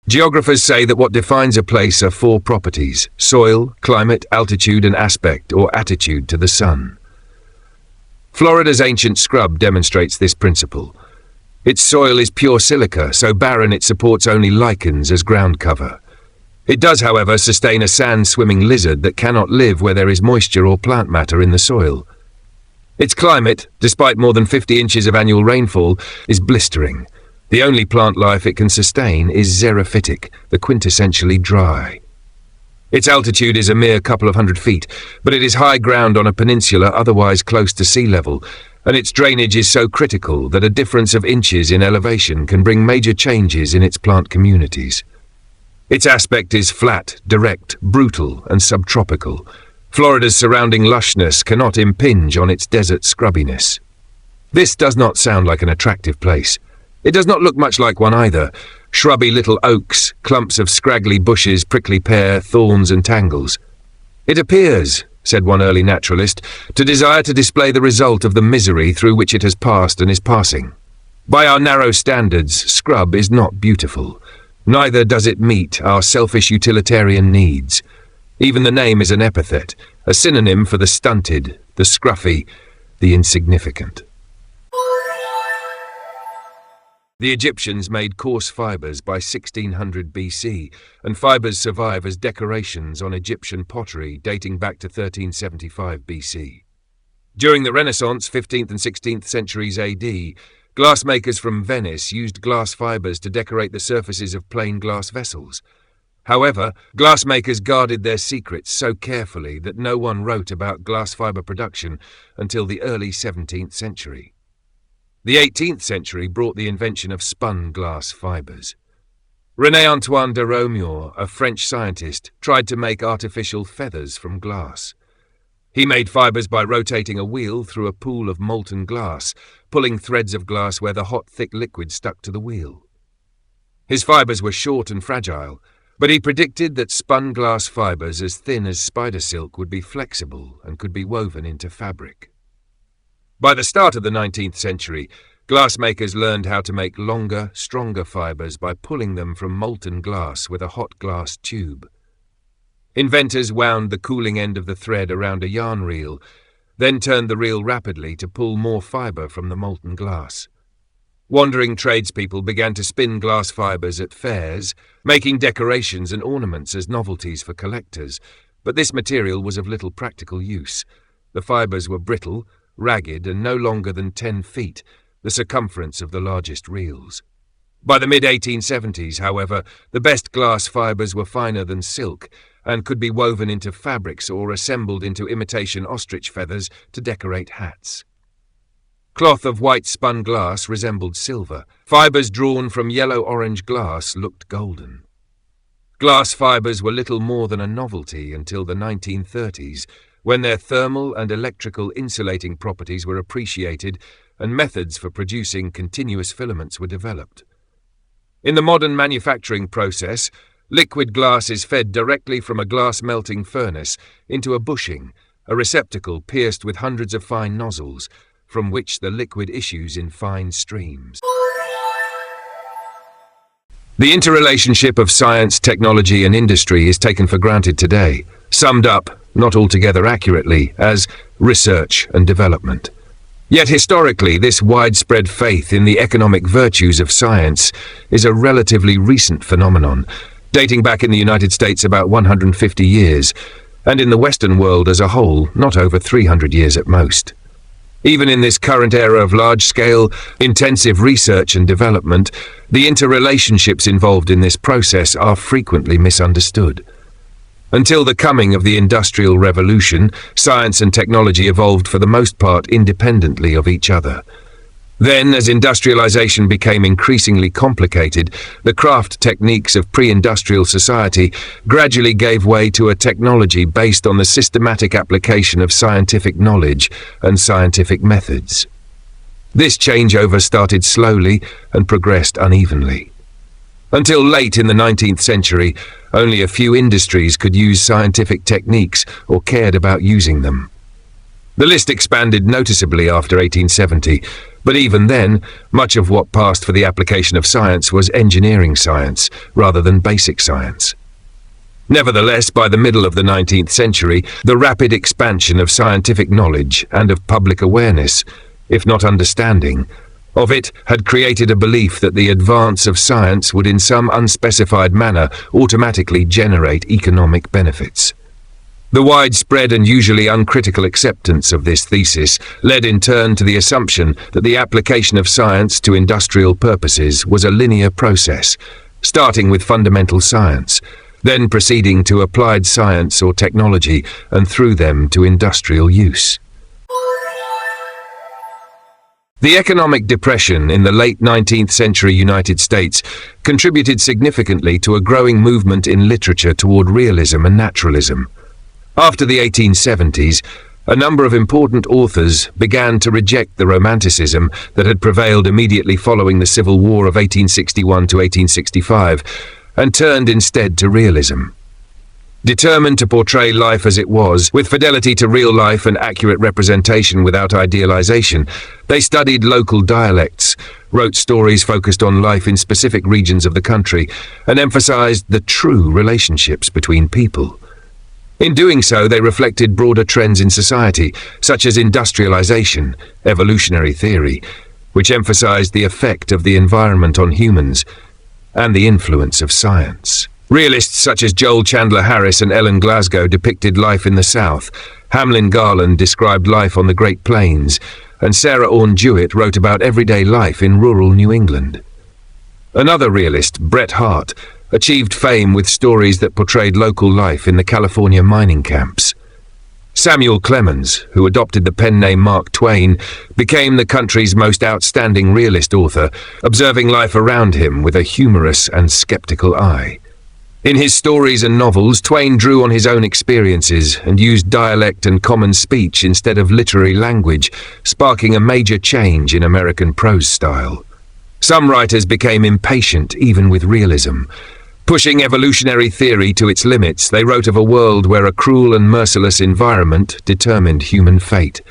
Geographers say that what defines a place are four properties: soil, climate, altitude, and aspect or attitude to the sun. Florida's ancient scrub demonstrates this principle. Its soil is pure silica, so barren it supports only lichens as ground cover. It does, however, sustain a sand-swimming lizard that cannot live where there is moisture or plant matter in the soil. Its climate, despite more than 50 inches of annual rainfall, is blistering. The only plant life it can sustain is xerophytic, the quintessentially dry. Its altitude is a mere couple of hundred feet, but it is high ground on a peninsula otherwise close to sea level, and its drainage is so critical that a difference of inches in elevation can bring major changes in its plant communities. Its aspect is flat, direct, brutal, and subtropical. Florida's surrounding lushness cannot impinge on its desert scrubbiness. This does not sound like an attractive place. It does not look much like one either. Shrubby little oaks, clumps of scraggly bushes, prickly pear, thorns and tangles. It appears, said one early naturalist, to desire to display the result of the misery through which it has passed and is passing. By our narrow standards, scrub is not beautiful. Neither does it meet our selfish utilitarian needs. Even the name is an epithet, a synonym for the stunted, the scruffy, the insignificant. The Egyptians made coarse fibers by 1600 BC, and fibers survive as decorations on Egyptian pottery dating back to 1375 BC. During the Renaissance, 15th and 16th centuries AD, glassmakers from Venice used glass fibers to decorate the surfaces of plain glass vessels. However, glassmakers guarded their secrets so carefully that no one wrote about glass fiber production until the early 17th century. The 18th century brought the invention of spun glass fibers. René-Antoine de Romeur, a French scientist, tried to make artificial feathers from glass. He made fibers by rotating a wheel through a pool of molten glass, pulling threads of glass where the hot, thick liquid stuck to the wheel. His fibers were short and fragile, but he predicted that spun glass fibers as thin as spider silk would be flexible and could be woven into fabric. By the start of the 19th century, glassmakers learned how to make longer, stronger fibers by pulling them from molten glass with a hot glass tube. Inventors wound the cooling end of the thread around a yarn reel, then turned the reel rapidly to pull more fiber from the molten glass. Wandering tradespeople began to spin glass fibers at fairs, making decorations and ornaments as novelties for collectors, but this material was of little practical use. The fibers were brittle, ragged, and no longer than 10 feet, the circumference of the largest reels. By the mid-1870s, however, the best glass fibers were finer than silk and could be woven into fabrics or assembled into imitation ostrich feathers to decorate hats. Cloth of white spun glass resembled silver. Fibers drawn from yellow-orange glass looked golden. Glass fibers were little more than a novelty until the 1930s, when their thermal and electrical insulating properties were appreciated and methods for producing continuous filaments were developed. In the modern manufacturing process, liquid glass is fed directly from a glass melting furnace into a bushing, a receptacle pierced with hundreds of fine nozzles, from which the liquid issues in fine streams. The interrelationship of science, technology, and industry is taken for granted today, summed up, not altogether accurately, as research and development. Yet historically, this widespread faith in the economic virtues of science is a relatively recent phenomenon, dating back in the United States about 150 years, and in the Western world as a whole, not over 300 years at most. Even in this current era of large-scale, intensive research and development, the interrelationships involved in this process are frequently misunderstood. Until the coming of the Industrial Revolution, science and technology evolved for the most part independently of each other. Then, as industrialization became increasingly complicated, the craft techniques of pre-industrial society gradually gave way to a technology based on the systematic application of scientific knowledge and scientific methods. This changeover started slowly and progressed unevenly. Until late in the 19th century, only a few industries could use scientific techniques or cared about using them. The list expanded noticeably after 1870, But even then, much of what passed for the application of science was engineering science, rather than basic science. Nevertheless, by the middle of the 19th century, the rapid expansion of scientific knowledge and of public awareness, if not understanding, of it had created a belief that the advance of science would in some unspecified manner automatically generate economic benefits. The widespread and usually uncritical acceptance of this thesis led in turn to the assumption that the application of science to industrial purposes was a linear process, starting with fundamental science, then proceeding to applied science or technology, and through them to industrial use. The economic depression in the late 19th century United States contributed significantly to a growing movement in literature toward realism and naturalism. After the 1870s, a number of important authors began to reject the romanticism that had prevailed immediately following the Civil War of 1861 to 1865, and turned instead to realism. Determined to portray life as it was, with fidelity to real life and accurate representation without idealization, they studied local dialects, wrote stories focused on life in specific regions of the country, and emphasized the true relationships between people. In doing so, they reflected broader trends in society, such as industrialization, evolutionary theory, which emphasized the effect of the environment on humans, and the influence of science. Realists such as Joel Chandler Harris and Ellen Glasgow depicted life in the South. Hamlin Garland described life on the Great Plains, and Sarah Orne Jewett wrote about everyday life in rural New England. Another realist, Bret Harte, achieved fame with stories that portrayed local life in the California mining camps. Samuel Clemens, who adopted the pen name Mark Twain, became the country's most outstanding realist author, observing life around him with a humorous and skeptical eye. In his stories and novels, Twain drew on his own experiences and used dialect and common speech instead of literary language, sparking a major change in American prose style. Some writers became impatient even with realism. Pushing evolutionary theory to its limits, they wrote of a world where a cruel and merciless environment determined human fate.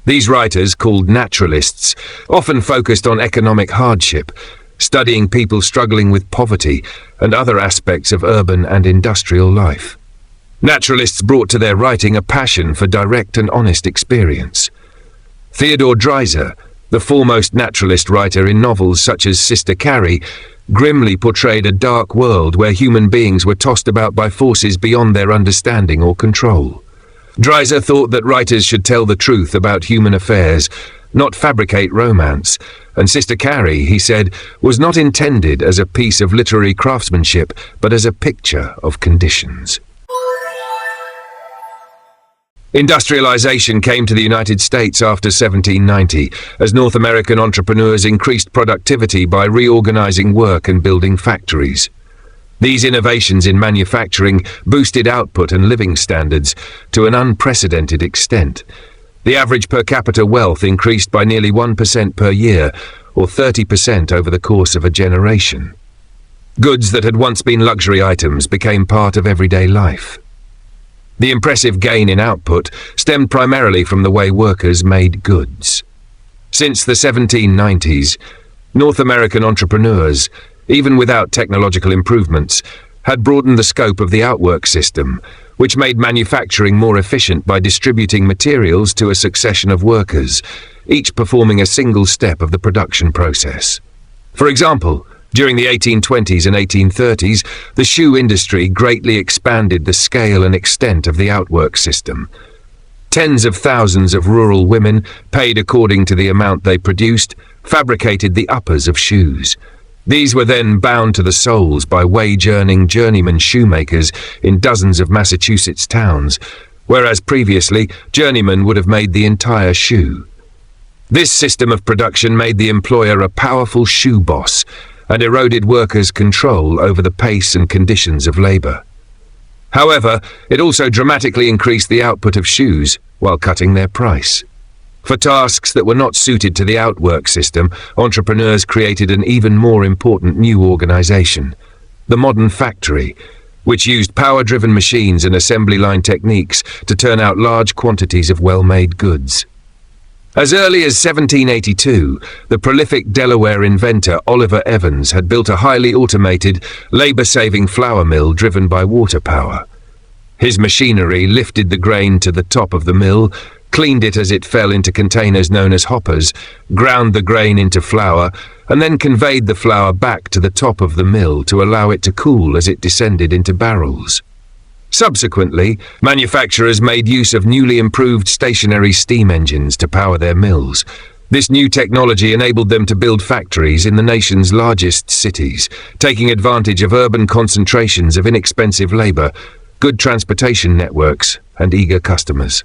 These writers, called naturalists, often focused on economic hardship, studying people struggling with poverty and other aspects of urban and industrial life. Naturalists brought to their writing a passion for direct and honest experience. Theodore Dreiser, the foremost naturalist writer in novels such as Sister Carrie, grimly portrayed a dark world where human beings were tossed about by forces beyond their understanding or control. Dreiser thought that writers should tell the truth about human affairs, not fabricate romance, and Sister Carrie, he said, was not intended as a piece of literary craftsmanship, but as a picture of conditions. Industrialization came to the United States after 1790, as North American entrepreneurs increased productivity by reorganizing work and building factories. These innovations in manufacturing boosted output and living standards to an unprecedented extent. The average per capita wealth increased by nearly 1% per year, or 30% over the course of a generation. Goods that had once been luxury items became part of everyday life. The impressive gain in output stemmed primarily from the way workers made goods. Since the 1790s, North American entrepreneurs, even without technological improvements, had broadened the scope of the outwork system, which made manufacturing more efficient by distributing materials to a succession of workers, each performing a single step of the production process. For example, during the 1820s and 1830s, the shoe industry greatly expanded the scale and extent of the outwork system. Tens of thousands of rural women, paid according to the amount they produced, fabricated the uppers of shoes. These were then bound to the soles by wage-earning journeyman shoemakers in dozens of Massachusetts towns, whereas previously, journeymen would have made the entire shoe. This system of production made the employer a powerful shoe boss, and eroded workers' control over the pace and conditions of labor. However, it also dramatically increased the output of shoes while cutting their price. For tasks that were not suited to the outwork system, entrepreneurs created an even more important new organization, the modern factory, which used power-driven machines and assembly line techniques to turn out large quantities of well-made goods. As early as 1782, the prolific Delaware inventor Oliver Evans had built a highly automated, labor-saving flour mill driven by water power. His machinery lifted the grain to the top of the mill, cleaned it as it fell into containers known as hoppers, ground the grain into flour, and then conveyed the flour back to the top of the mill to allow it to cool as it descended into barrels. Subsequently, manufacturers made use of newly improved stationary steam engines to power their mills. This new technology enabled them to build factories in the nation's largest cities, taking advantage of urban concentrations of inexpensive labor, good transportation networks, and eager customers.